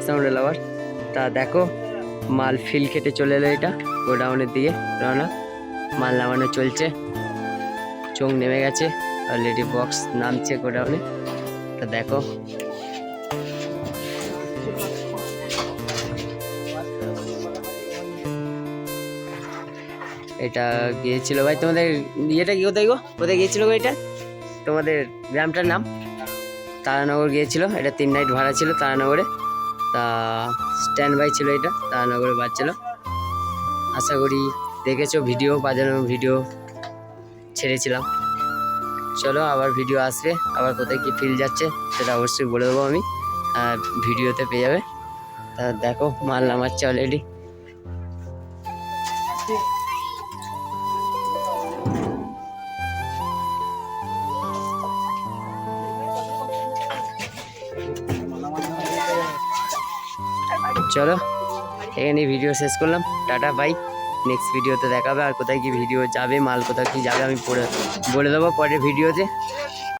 Sound লাভার। তা দেখো মাল ফিল কেটে চলে এলো, এটা গোডাউনের দিকে রওনা, মাল নামানো চলছে, চোখ নেমে গেছে অলরেডি, বক্স নামছে গোডাউনে। তা দেখো এটা গিয়েছিল ভাই তোমাদের ইয়েটা কি, কোথায় গো, কোথায় গিয়েছিল গো এটা তোমাদের গ্রামটার নাম? তারানগর গিয়েছিল, এটা 3 নাইট ভাড়া ছিল তারানগরে। তা স্ট্যান্ড বাই ছিল, এটা তারানগরে বাজছিল। আশা করি দেখেছো, ভিডিও বাজানো ভিডিও ছেড়েছিলাম। চলো আবার ভিডিও আসবে, আবার কোথায় কি ফিল যাচ্ছে সেটা অবশ্যই বলে দেবো আমি, ভিডিওতে পেয়ে যাবে। তা দেখো মাল নামাচ্ছে অলরেডি। চলো এখানে ভিডিও শেষ করলাম, টাটা বাই। নেক্সট ভিডিওতে দেখাবে, আর কোথায় কি ভিডিও যাবে, মাল কোথায় কি যাবে আমি বলে দেবো পরের ভিডিওতে।